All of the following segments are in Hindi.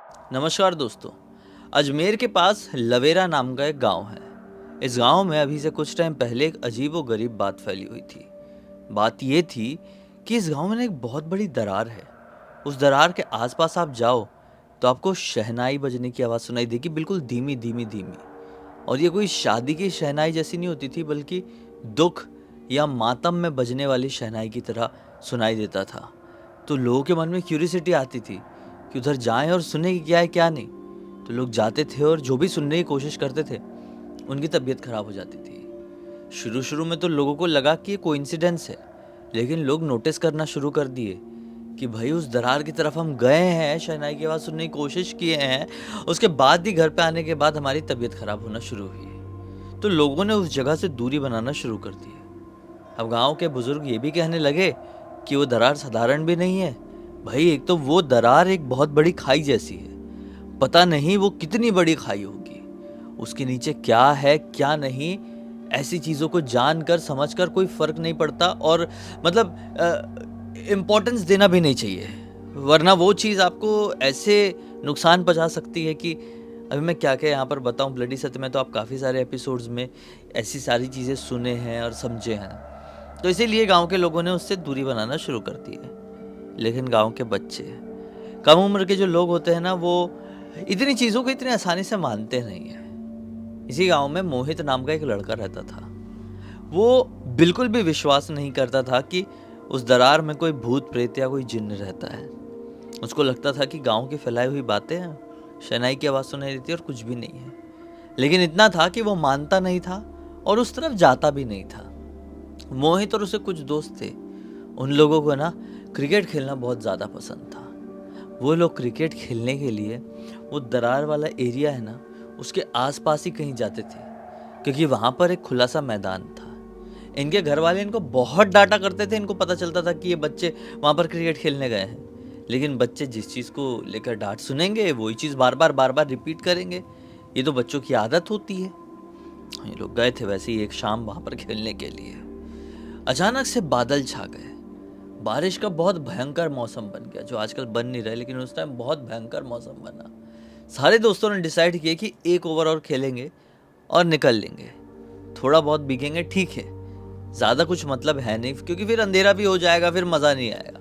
नमस्कार दोस्तों। अजमेर के पास लवेरा नाम का एक गांव है। इस गांव में अभी से कुछ टाइम पहले एक अजीबो-गरीब बात फैली हुई थी। बात ये थी कि इस गांव में ना एक बहुत बड़ी दरार है। उस दरार के आसपास आप जाओ तो आपको शहनाई बजने की आवाज़ सुनाई देगी, बिल्कुल धीमी धीमी धीमी। और ये कोई शादी की शहनाई जैसी नहीं होती थी, बल्कि दुख या मातम में बजने वाली शहनाई की तरह सुनाई देता था। तो लोगों के मन में क्यूरियोसिटी आती थी कि उधर जाएं और सुने कि क्या है क्या नहीं। तो लोग जाते थे और जो भी सुनने की कोशिश करते थे उनकी तबीयत खराब हो जाती थी। शुरू शुरू में तो लोगों को लगा कि ये कोइंसिडेंस है, लेकिन लोग नोटिस करना शुरू कर दिए कि भाई उस दरार की तरफ हम गए हैं, शहनाई की आवाज़ सुनने की कोशिश किए हैं, उसके बाद ही घर पे आने के बाद हमारी तबीयत खराब होना शुरू हुई। तो लोगों ने उस जगह से दूरी बनाना शुरू कर दी। अब गांव के बुजुर्ग ये भी कहने लगे कि वो दरार साधारण भी नहीं है। भाई एक तो वो दरार एक बहुत बड़ी खाई जैसी है, पता नहीं वो कितनी बड़ी खाई होगी, उसके नीचे क्या है क्या नहीं, ऐसी चीज़ों को जानकर समझकर कोई फर्क नहीं पड़ता। और मतलब इम्पोर्टेंस देना भी नहीं चाहिए, वरना वो चीज़ आपको ऐसे नुकसान पहुंचा सकती है कि अभी मैं क्या क्या यहाँ पर बताऊँ। ब्लडी सत्य में तो आप काफ़ी सारे एपिसोड्स में ऐसी सारी चीज़ें सुने हैं और समझे हैं। तो इसीलिए गांव के लोगों ने उससे दूरी बनाना शुरू कर दी है। लेकिन गांव के बच्चे, कम उम्र के जो लोग होते हैं ना, वो इतनी चीज़ों को इतनी आसानी से मानते नहीं हैं। इसी गांव में मोहित नाम का एक लड़का रहता था। वो बिल्कुल भी विश्वास नहीं करता था कि उस दरार में कोई भूत प्रेत या कोई जिन्न रहता है। उसको लगता था कि गांव की फैलाई हुई बातें हैं, शनाई की आवाज़ सुनाई देती है और कुछ भी नहीं है। लेकिन इतना था कि वो मानता नहीं था और उस तरफ जाता भी नहीं था। मोहित और उसके कुछ दोस्त थे, उन लोगों को ना क्रिकेट खेलना बहुत ज़्यादा पसंद था। वो लोग क्रिकेट खेलने के लिए वो दरार वाला एरिया है ना, उसके आसपास ही कहीं जाते थे, क्योंकि वहाँ पर एक खुला सा मैदान था। इनके घर वाले इनको बहुत डांटा करते थे। इनको पता चलता था कि ये बच्चे वहाँ पर क्रिकेट खेलने गए हैं, लेकिन बच्चे जिस चीज़ को लेकर डांट सुनेंगे वही चीज़ बार बार रिपीट करेंगे। ये तो बच्चों की आदत होती है। ये लोग गए थे वैसे ही एक शाम वहाँ पर खेलने के लिए। अचानक से बादल छा गए। बारिश का बहुत भयंकर मौसम बन गया, जो आजकल बन नहीं रहा है, लेकिन उस टाइम बहुत भयंकर मौसम बना। सारे दोस्तों ने डिसाइड किया कि एक ओवर और खेलेंगे और निकल लेंगे। थोड़ा बहुत भीगेंगे ठीक है, ज़्यादा कुछ मतलब है नहीं, क्योंकि फिर अंधेरा भी हो जाएगा, फिर मज़ा नहीं आएगा।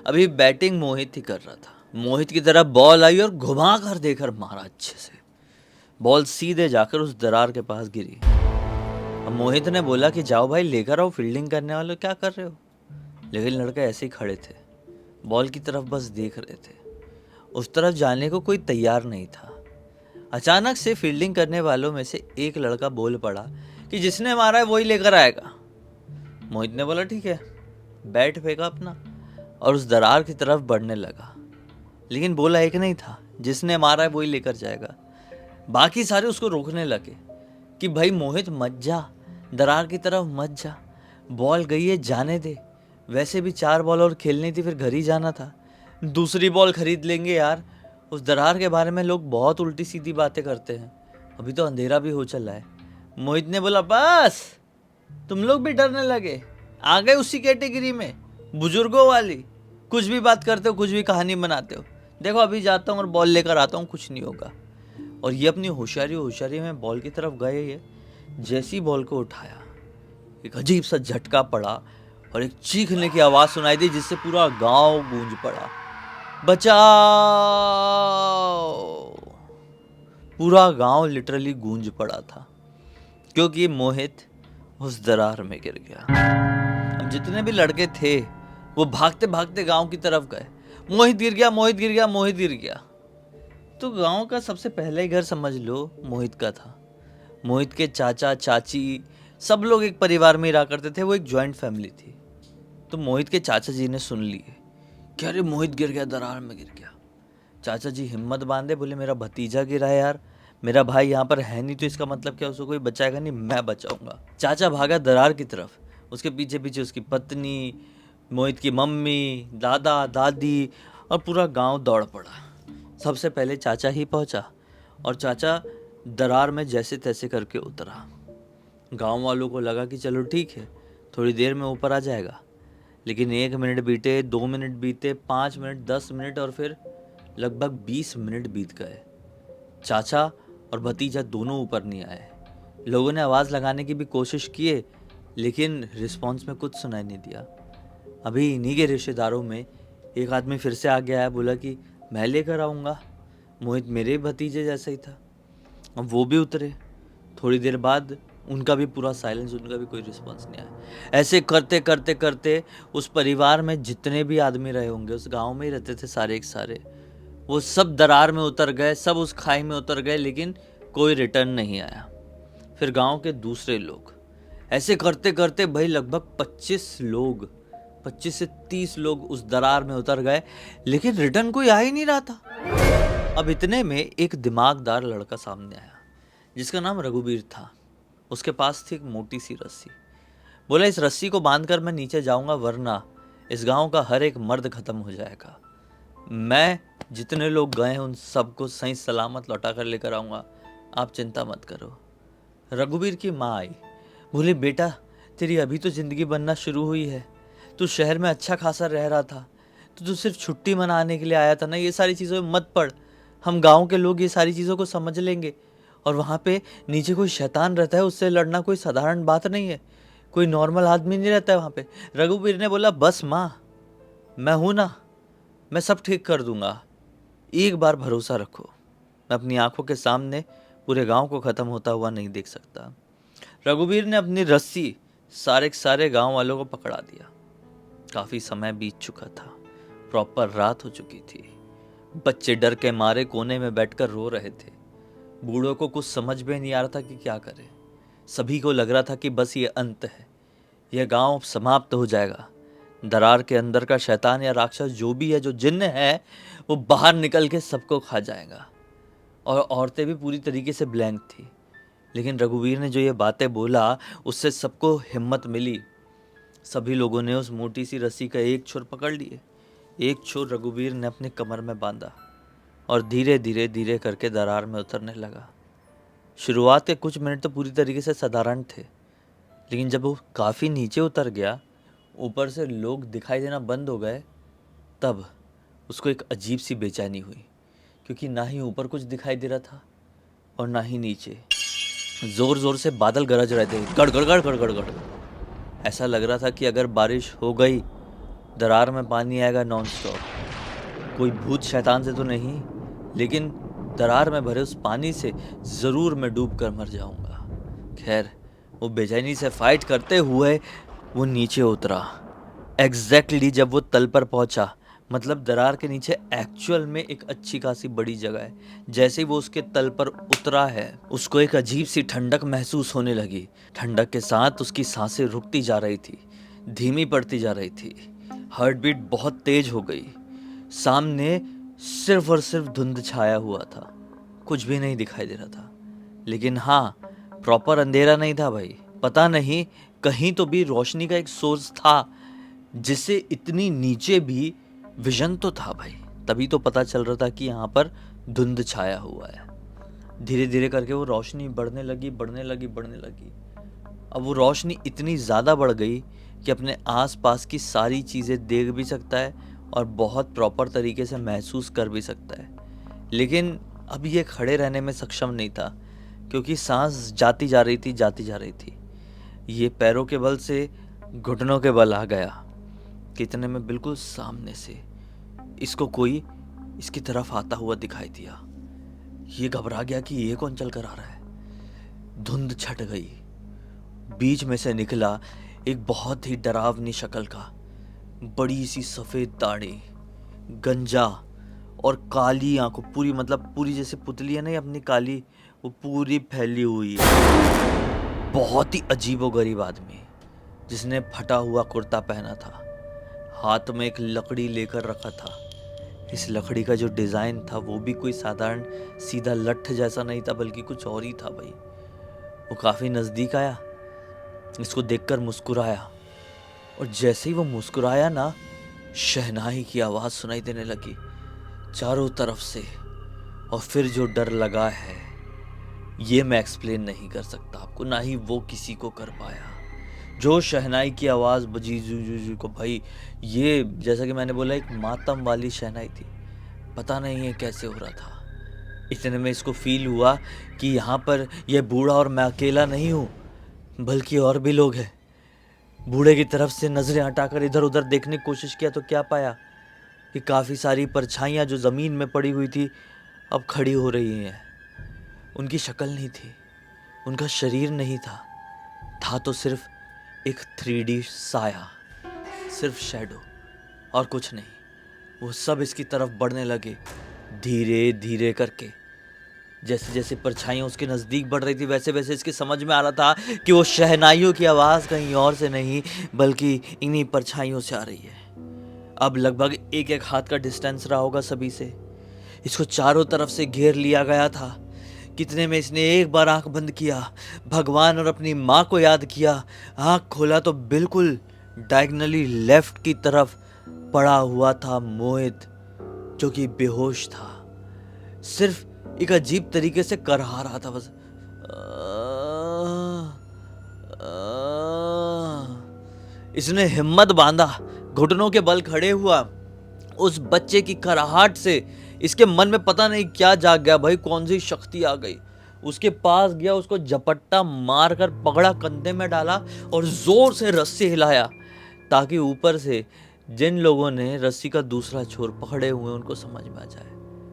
अभी बैटिंग मोहित ही कर रहा था। मोहित की तरफ बॉल आई और घुमा कर देकर मारा अच्छे से। बॉल सीधे जाकर उस दरार के पास गिरी। अब मोहित ने बोला कि जाओ भाई लेकर आओ, फील्डिंग करने वाले क्या कर रहे हो। लेकिन लड़के ऐसे ही खड़े थे, बॉल की तरफ बस देख रहे थे। उस तरफ जाने को कोई तैयार नहीं था। अचानक से फील्डिंग करने वालों में से एक लड़का बोल पड़ा कि जिसने मारा है वही लेकर आएगा। मोहित ने बोला ठीक है, बैट फेंका अपना और उस दरार की तरफ बढ़ने लगा। लेकिन बोला एक नहीं था, जिसने मारा है वही लेकर जाएगा। बाकी सारे उसको रोकने लगे कि भाई मोहित मत जा, दरार की तरफ मत जा, बॉल गई है जाने दे। वैसे भी 4 बॉल और खेलनी थी, फिर घर ही जाना था। दूसरी बॉल खरीद लेंगे यार। उस दरार के बारे में लोग बहुत उल्टी सीधी बातें करते हैं, अभी तो अंधेरा भी हो चला है। मोहित ने बोला बस, तुम लोग भी डरने लगे, आ गए उसी कैटेगरी में, बुजुर्गों वाली। कुछ भी बात करते हो, कुछ भी कहानी बनाते हो। देखो अभी जाता हूँ और बॉल लेकर आता हूँ, कुछ नहीं होगा। और ये अपनी होशियारी में बॉल की तरफ गए। ये जैसी बॉल को उठाया, एक अजीब सा झटका पड़ा और एक चीखने की आवाज़ सुनाई दी, जिससे पूरा गांव गूंज पड़ा, बचाओ। पूरा गांव लिटरली गूंज पड़ा था, क्योंकि मोहित उस दरार में गिर गया। अब जितने भी लड़के थे वो भागते भागते गांव की तरफ गए। मोहित गिर गया, मोहित गिर गया, मोहित गिर गया। तो गांव का सबसे पहला ही घर समझ लो मोहित का था। मोहित के चाचा चाची सब लोग एक परिवार में रहा करते थे, वो एक जॉइंट फैमिली थी। तो मोहित के चाचा जी ने सुन लिए कि अरे मोहित गिर गया, दरार में गिर गया। चाचा जी हिम्मत बांधे, बोले मेरा भतीजा गिरा है यार, मेरा भाई यहाँ पर है नहीं, तो इसका मतलब क्या उसको कोई बचाएगा नहीं, मैं बचाऊंगा। चाचा भागा दरार की तरफ, उसके पीछे पीछे उसकी पत्नी, मोहित की मम्मी, दादा दादी और पूरा गांव दौड़ पड़ा। सबसे पहले चाचा ही पहुंचा और चाचा दरार में जैसे तैसे करके उतरा। गांव वालों को लगा कि चलो ठीक है, थोड़ी देर में ऊपर आ जाएगा। लेकिन 1 मिनट बीते, 2 मिनट बीते, 5 मिनट, 10 मिनट और फिर लगभग 20 मिनट बीत गए। चाचा और भतीजा दोनों ऊपर नहीं आए। लोगों ने आवाज़ लगाने की भी कोशिश किए, लेकिन रिस्पॉन्स में कुछ सुनाई नहीं दिया। अभी इन्हीं के रिश्तेदारों में एक आदमी फिर से आगे आया, बोला कि मैं लेकर आऊँगा। मोहित मेरे भतीजे जैसा ही था। अब वो भी उतरे। थोड़ी देर बाद उनका भी पूरा साइलेंस, उनका भी कोई रिस्पॉन्स नहीं आया। ऐसे करते करते करते उस परिवार में जितने भी आदमी रहे होंगे, उस गांव में ही रहते थे सारे के सारे, वो सब दरार में उतर गए, सब उस खाई में उतर गए, लेकिन कोई रिटर्न नहीं आया। फिर गांव के दूसरे लोग, ऐसे करते करते भाई लगभग 25 से 30 लोग उस दरार में उतर गए, लेकिन रिटर्न कोई आ ही नहीं रहा था। अब इतने में एक दिमागदार लड़का सामने आया, जिसका नाम रघुवीर था। उसके पास थी एक मोटी सी रस्सी। बोला, इस रस्सी को बांधकर मैं नीचे जाऊंगा, वरना इस गांव का हर एक मर्द खत्म हो जाएगा। मैं जितने लोग गए हैं उन सबको सही सलामत लौटा कर लेकर आऊंगा, आप चिंता मत करो। रघुवीर की माँ आई, बोली, बेटा तेरी अभी तो जिंदगी बनना शुरू हुई है। तू शहर में अच्छा खासा रह रहा था, तो तू सिर्फ छुट्टी मनाने के लिए आया था ना, ये सारी चीज़ों में मत पड़। हम गांव के लोग ये सारी चीज़ों को समझ लेंगे। और वहाँ पे नीचे कोई शैतान रहता है, उससे लड़ना कोई साधारण बात नहीं है। कोई नॉर्मल आदमी नहीं रहता है वहाँ पे। रघुवीर ने बोला, बस माँ, मैं हूँ ना, मैं सब ठीक कर दूंगा, एक बार भरोसा रखो। मैं अपनी आंखों के सामने पूरे गांव को ख़त्म होता हुआ नहीं देख सकता। रघुवीर ने अपनी रस्सी सारे के सारे गांव वालों को पकड़ा दिया। काफ़ी समय बीत चुका था, प्रॉपर रात हो चुकी थी। बच्चे डर के मारे कोने में बैठकर रो रहे थे। बूढ़ों को कुछ समझ में नहीं आ रहा था कि क्या करें। सभी को लग रहा था कि बस ये अंत है, यह गांव समाप्त हो जाएगा। दरार के अंदर का शैतान या राक्षस जो भी है, जो जिन्न है, वो बाहर निकल के सबको खा जाएगा। और औरतें भी पूरी तरीके से ब्लैंक थी। लेकिन रघुवीर ने जो ये बातें बोला, उससे सबको हिम्मत मिली। सभी लोगों ने उस मोटी सी रस्सी का एक छोर पकड़ लिए। एक छोर रघुवीर ने अपने कमर में बांधा और धीरे धीरे धीरे करके दरार में उतरने लगा। शुरुआत के कुछ मिनट तो पूरी तरीके से साधारण थे, लेकिन जब वो काफ़ी नीचे उतर गया, ऊपर से लोग दिखाई देना बंद हो गए, तब उसको एक अजीब सी बेचैनी हुई, क्योंकि ना ही ऊपर कुछ दिखाई दे रहा था और ना ही नीचे। ज़ोर ज़ोर से बादल गरज रहे थे, गड़ गड़ गड़ गड़ गड़ गड़। ऐसा लग रहा था कि अगर बारिश हो गई, दरार में पानी आएगा नॉन स्टॉप। कोई भूत शैतान से तो नहीं, लेकिन दरार में भरे उस पानी से ज़रूर मैं डूब कर मर जाऊंगा। खैर, वो बेचैनी से फाइट करते हुए वो नीचे उतरा। एग्जैक्टली जब वो तल पर पहुंचा, मतलब दरार के नीचे एक्चुअल में एक अच्छी खासी बड़ी जगह है, जैसे ही वो उसके तल पर उतरा है, उसको एक अजीब सी ठंडक महसूस होने लगी। ठंडक के साथ उसकी सांसें रुकती जा रही थी, धीमी पड़ती जा रही थी, हार्ट बीट बहुत तेज हो गई। सामने सिर्फ और सिर्फ धुंध छाया हुआ था, कुछ भी नहीं दिखाई दे रहा था। लेकिन हाँ, प्रॉपर अंधेरा नहीं था भाई। पता नहीं, कहीं तो भी रोशनी का एक सोर्स था, जिससे इतनी नीचे भी विजन तो था भाई। तभी तो पता चल रहा था कि यहाँ पर धुंध छाया हुआ है। धीरे धीरे करके वो रोशनी बढ़ने लगी, बढ़ने लगी, बढ़ने लगी। अब वो रोशनी इतनी ज़्यादा बढ़ गई कि अपने आसपास की सारी चीज़ें देख भी सकता है और बहुत प्रॉपर तरीके से महसूस कर भी सकता है। लेकिन अब ये खड़े रहने में सक्षम नहीं था, क्योंकि सांस जाती जा रही थी, जाती जा रही थी। ये पैरों के बल से घुटनों के बल आ गया। कितने में बिल्कुल सामने से इसको कोई इसकी तरफ आता हुआ दिखाई दिया। ये घबरा गया कि ये कौन चल कर आ रहा है। धुंध छट गई। बीच में से निकला एक बहुत ही डरावनी शक्ल का, बड़ी सी सफ़ेद दाढ़ी, गंजा और काली आंखों, पूरी मतलब पूरी जैसे पुतली है ना अपनी काली, वो पूरी फैली हुई। बहुत ही अजीबोगरीब आदमी, जिसने फटा हुआ कुर्ता पहना था, हाथ में एक लकड़ी लेकर रखा था। इस लकड़ी का जो डिज़ाइन था वो भी कोई साधारण सीधा लठ जैसा नहीं था, बल्कि कुछ और ही था भाई। वो काफ़ी नज़दीक आया, इसको देखकर मुस्कुराया, और जैसे ही वो मुस्कुराया ना, शहनाई की आवाज़ सुनाई देने लगी चारों तरफ से। और फिर जो डर लगा है, ये मैं एक्सप्लेन नहीं कर सकता आपको, ना ही वो किसी को कर पाया। जो शहनाई की आवाज़ बजी जू जू जू को भाई, ये जैसा कि मैंने बोला एक मातम वाली शहनाई थी। पता नहीं है कैसे हो रहा था। इतने में इसको फील हुआ कि यहाँ पर यह बूढ़ा और मैं अकेला नहीं हूँ, बल्कि और भी लोग हैं। बूढ़े की तरफ से नजरें हटाकर इधर उधर देखने की कोशिश किया तो क्या पाया कि काफ़ी सारी परछाइयाँ जो ज़मीन में पड़ी हुई थी अब खड़ी हो रही हैं। उनकी शक्ल नहीं थी, उनका शरीर नहीं था, था तो सिर्फ एक 3D साया, सिर्फ शैडो और कुछ नहीं। वो सब इसकी तरफ बढ़ने लगे धीरे धीरे करके। जैसे जैसे परछाइयाँ उसके नज़दीक बढ़ रही थी वैसे वैसे इसके समझ में आ रहा था कि वो शहनाइयों की आवाज़ कहीं और से नहीं बल्कि इन्हीं परछाइयों से आ रही है। अब लगभग एक एक हाथ का डिस्टेंस रहा होगा सभी से। इसको चारों तरफ से घेर लिया गया था। कितने में इसने एक बार आंख बंद किया, भगवान और अपनी माँ को याद किया। आंख खोला तो बिल्कुल डायगनली लेफ्ट की तरफ पड़ा हुआ था मोहित, जो कि बेहोश था, सिर्फ एक अजीब तरीके से करहा रहा था बस। इसने हिम्मत बांधा, घुटनों के बल खड़े हुआ। उस बच्चे की कराहट से इसके मन में पता नहीं क्या जाग गया भाई, कौन सी शक्ति आ गई। उसके पास गया, उसको झपट्टा मारकर पकड़ा, कंधे में डाला और जोर से रस्सी हिलाया ताकि ऊपर से जिन लोगों ने रस्सी का दूसरा छोर पकड़े हुए उनको समझ में आ जाए।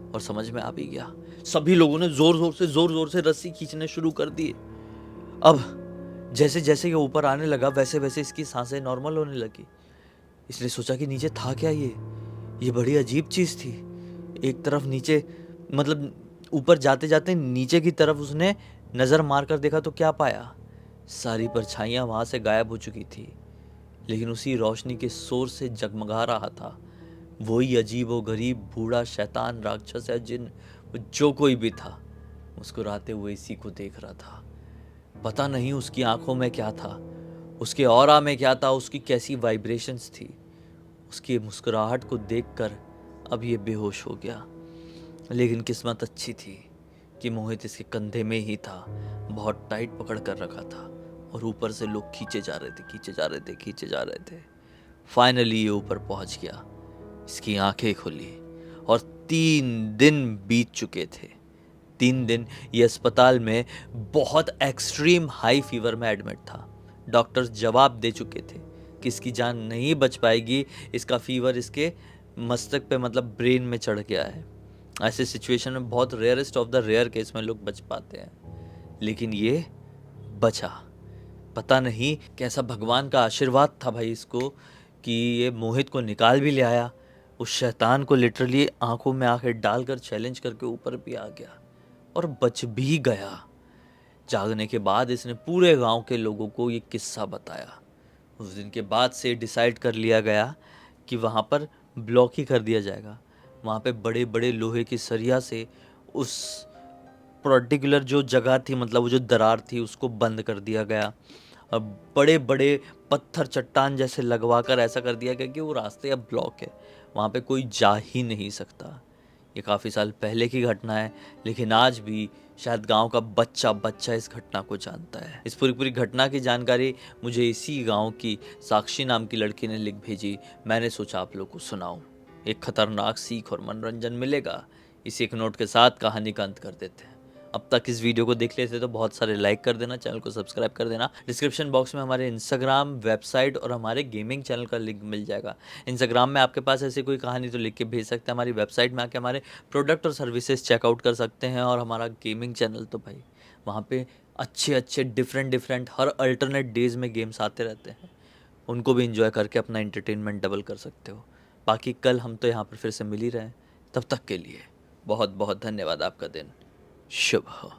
और समझ में आ भी गया। सभी लोगों ने जोर जोर से रस्सी खींचने शुरू कर दी। अब जैसे जैसे ये ऊपर आने लगा वैसे वैसे इसकी सांसें नॉर्मल होने लगी। इसने सोचा कि नीचे था क्या ये बड़ी अजीब चीज थी। एक तरफ नीचे, मतलब ऊपर जाते जाते नीचे की तरफ उसने नजर मारकर देखा तो क्या पाया, सारी परछाइयां वहां से गायब हो चुकी थी। लेकिन उसी रोशनी के सोर्स से जगमगा रहा था वही अजीबो गरीब बूढ़ा शैतान राक्षस या जिन, जो कोई भी था, मुस्कुराते हुए इसी को देख रहा था। पता नहीं उसकी आंखों में क्या था, उसके ऑरा में क्या था, उसकी कैसी वाइब्रेशंस थी। उसकी मुस्कुराहट को देखकर अब ये बेहोश हो गया। लेकिन किस्मत अच्छी थी कि मोहित इसके कंधे में ही था, बहुत टाइट पकड़ कर रखा था और ऊपर से लोग खींचे जा रहे थे। फाइनली ये ऊपर पहुंच गया। इसकी आंखें खुली और 3 दिन बीत चुके थे। 3 दिन ये अस्पताल में बहुत एक्सट्रीम हाई फीवर में एडमिट था। डॉक्टर्स जवाब दे चुके थे कि इसकी जान नहीं बच पाएगी, इसका फीवर इसके मस्तक पे मतलब ब्रेन में चढ़ गया है। ऐसे सिचुएशन में बहुत rarest of the rare case में लोग बच पाते हैं, लेकिन ये बचा। पता नहीं कैसा भगवान का आशीर्वाद था भाई इसको कि ये मोहित को निकाल भी ले आया। उस शैतान को लिटरली आंखों में आंखें डालकर चैलेंज करके ऊपर भी आ गया और बच भी गया। जागने के बाद इसने पूरे गांव के लोगों को ये किस्सा बताया। उस दिन के बाद से डिसाइड कर लिया गया कि वहाँ पर ब्लॉक ही कर दिया जाएगा। वहाँ पे बड़े बड़े लोहे की सरिया से उस पर्टिकुलर जो जगह थी, मतलब वो जो दरार थी, उसको बंद कर दिया गया। और बड़े बड़े पत्थर चट्टान जैसे लगवा कर ऐसा कर दिया गया कि वो रास्ते अब ब्लॉक है, वहाँ पे कोई जा ही नहीं सकता। ये काफ़ी साल पहले की घटना है, लेकिन आज भी शायद गांव का बच्चा बच्चा इस घटना को जानता है। इस पूरी घटना की जानकारी मुझे इसी गांव की साक्षी नाम की लड़की ने लिख भेजी। मैंने सोचा आप लोग को सुनाऊं, एक खतरनाक सीख और मनोरंजन मिलेगा। इसी एक नोट के साथ कहानी का अंत कर देते हैं। अब तक इस वीडियो को देख लेते तो बहुत सारे लाइक कर देना, चैनल को सब्सक्राइब कर देना। डिस्क्रिप्शन बॉक्स में हमारे इंस्टाग्राम, वेबसाइट और हमारे गेमिंग चैनल का लिंक मिल जाएगा। इंस्टाग्राम में आपके पास ऐसी कोई कहानी तो लिख के भेज सकते हैं, हमारी वेबसाइट में आके हमारे प्रोडक्ट और सर्विसेज चेकआउट कर सकते हैं। और हमारा गेमिंग चैनल तो भाई वहाँ पे अच्छे डिफरेंट हर अल्टरनेट डेज में गेम्स आते रहते हैं, उनको भी इंजॉय करके अपना एंटरटेनमेंट डबल कर सकते हो। बाकी कल हम तो यहाँ पर फिर से मिल ही रहे हैं। तब तक के लिए बहुत बहुत धन्यवाद। आपका दिन शुभ हो।